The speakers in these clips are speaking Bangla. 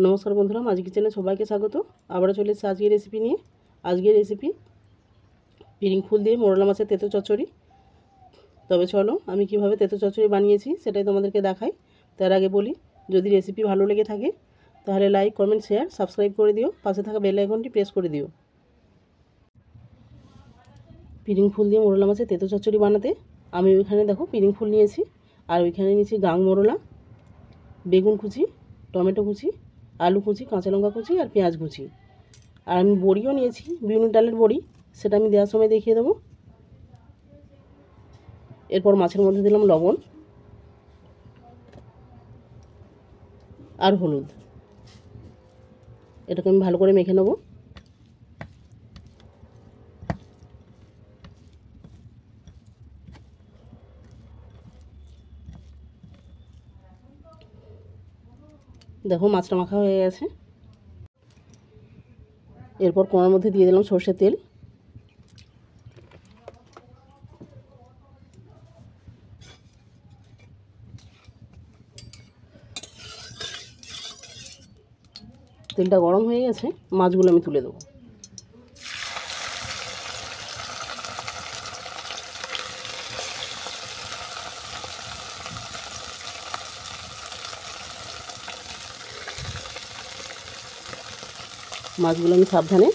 নমস্কার বন্ধুরা, মাঝি কিচেনে সবাইকে স্বাগত। আবারও চলে এসেছি আজকের রেসিপি নিয়ে। আজকের রেসিপি পিরিং ফুল দিয়ে মোরলা মাছের তেঁতো চচ্চড়ি। তবে চলো আমি কিভাবে তেঁতো চচ্চড়ি বানিয়েছি সেটাই তোমাদেরকে দেখাই। তার আগে বলি, যদি রেসিপি ভালো লেগে থাকে তাহলে লাইক, কমেন্ট, শেয়ার, সাবস্ক্রাইব করে দিও। পাশে থাকা বেল আইকনটি প্রেস করে দিও। পিরিং ফুল দিয়ে মোরলা মাছের তেঁতো চচ্চড়ি বানাতে আমি ওইখানে দেখো পিরিং ফুল নিয়েছি, আর ওইখানে নিয়েছি গাং মোরলা, বেগুন কুচি, টমেটো কুচি, আলু কুচি, কাঁচা লঙ্কা কুচি আর পেঁয়াজ কুচি। আর আমি বড়িও নিয়েছি, বিভিন্ন ডালের বড়ি, সেটা আমি দেওয়ার সময় দেখিয়ে দেবো। এরপর মাছের মধ্যে দিলাম লবণ আর হলুদ। এটাকে আমি ভালো করে মেখে নেব। দেখো মাছটা মাখা হয়ে গেছে। এরপর কড়ার মধ্যে দিয়ে দিলাম সর্ষের তেল। তেলটা গরম হয়ে গেছে, মাছগুলো আমি তুলে দেবো। মাছগুলো আমি সাবধানে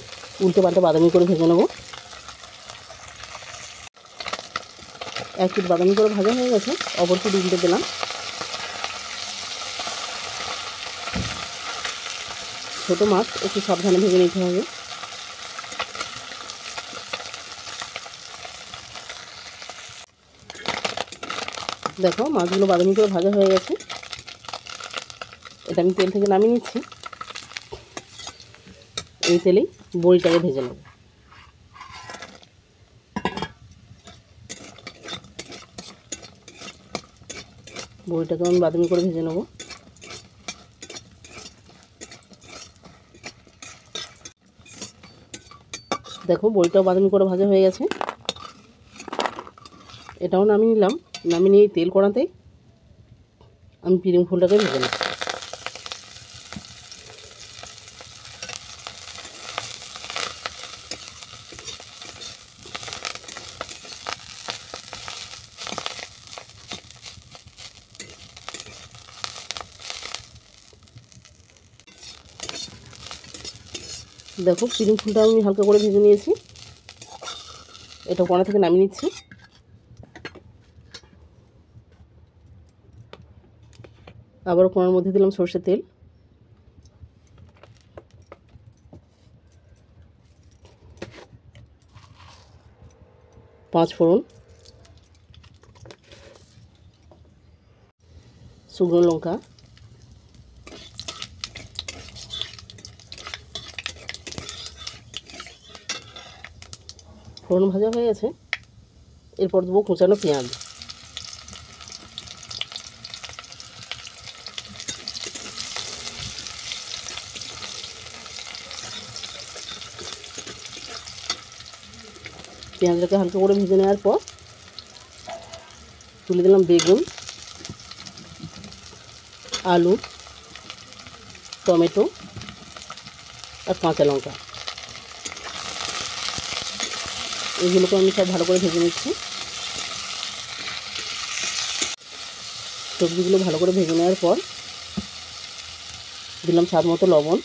উল্টে পাল্টে বাদামি করে ভেজে নেব। এক পিঠ বাদামি করে ভাজা হয়ে গেছে, অপর পিঠ উল্টে দিলাম। ছোটো মাছ একটু সাবধানে ভেজে নিতে হবে। দেখো মাছগুলো বাদামি করে ভাজা হয়ে গেছে, এটা আমি তেল থেকে নামিয়ে নিচ্ছি। এই তেলেই বড়িটাকে ভেজে নেব। বড়িটাকে আমি বাদামি করে ভেজে নেব। দেখো বড়িটাও বাদামি করে ভাজা হয়ে গেছে, এটাও নামিয়ে নিলাম। নামিয়ে নিয়ে তেল কড়াতে আমি পিরিং ফুলটাকে ভেজে নেব। দেখো পিরিং ফুলটা আমি হালকা করে ভেজে নিয়েছি, এটা কড়া থেকে নামিয়ে নিচ্ছি। আবারও কড়ার মধ্যে দিলাম সর্ষের তেল। পাঁচ ফোড়ন, শুকনো লঙ্কা, ফোড়ন ভাজা হয়ে গেছে। এরপর দেবো কুচানো পেঁয়াজ। পেঁয়াজটাকে হালকা করে ভেজে নেওয়ার পর তুলে দিলাম বেগুন, আলু, টমেটো আর কাঁচা লঙ্কা। এগুলোকে আমি সব ভালো করে ভেজে নিচ্ছি। সবজিগুলো ভালো করে ভেজে নেওয়ার পর দিলাম স্বাদ মতো লবণ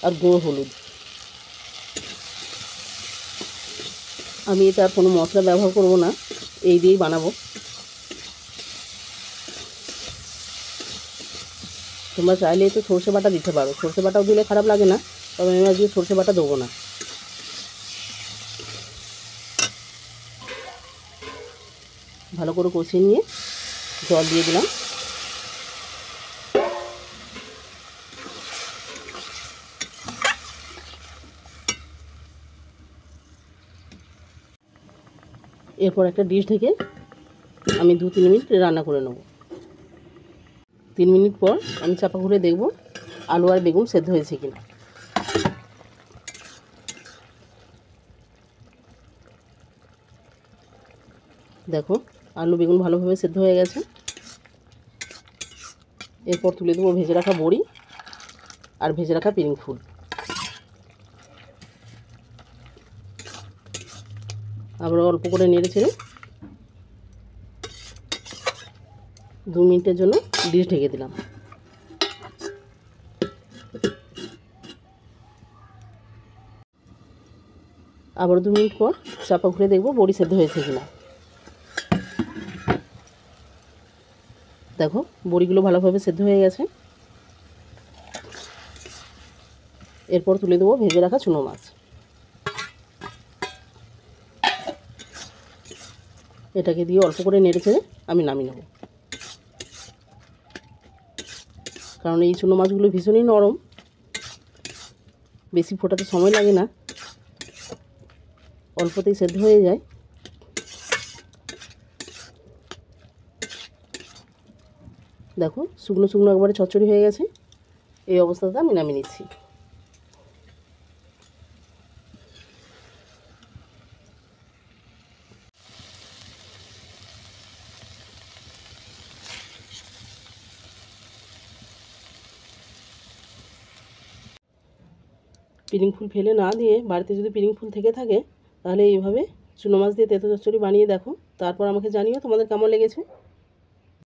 আর গুঁড়ো হলুদ। আমি এটা আর কোনো মশলা ব্যবহার করব না, এই দিয়েই বানাবো। তোমরা চাইলে একটু সর্ষে বাটা দিতে পারো, সর্ষে বাটাও দিলে খারাপ লাগে না, তবে আমি আজকে সর্ষে বাটা দেবো না। ভালো করে কষিয়ে নিয়ে জল দিয়ে দিলাম। এরপর একটা ডিশ ঢেকে আমি 2-3 মিনিট রান্না করে নেব। 3 মিনিট পর আমি চাপা ঘুরে দেখব আলু আর বেগুন সেদ্ধ হয়েছে কিনা। দেখো আলু বেগুন ভালোভাবে সেদ্ধ হয়ে গেছে। এরপর তুলে দেবো ভেজে রাখা বড়ি আর ভেজে রাখা পিরিং ফুল। আবার অল্প করে নেড়ে ছেড়ে 2 মিনিটের জন্য ডিশ ঢেকে দিলাম। আবার 2 মিনিট পর চাপা খুলে দেখব বড়ি সেদ্ধ হয়েছে কিনা। দেখো বড়িগুলো ভালোভাবে সেদ্ধ হয়ে গেছে। এরপর তুলে দেবো ভেজে রাখা চুনো মাছ। এটাকে দিয়ে অল্প করে নেড়ে চেড়ে আমি নামিয়ে নেব, কারণ এই চুনো মাছগুলো ভীষণই নরম, বেশি ফোটাতে সময় লাগে না, অল্পতেই সেদ্ধ হয়ে যায়। দেখো শুকনো শুকনো একবারে চচ্চড়ি হয়ে গেছে। এই অবস্থাতে আমি নামিয়ে নিচ্ছি। পিরিং ফুল ফেলে না দিয়ে বাড়িতে যদি পিরিং ফুল থেকে থাকে তাহলে এইভাবে চুনো মাছ দিয়ে তেঁতো চচ্চড়ি বানিয়ে দেখো, তারপর আমাকে জানিও তোমাদের কেমন লেগেছে।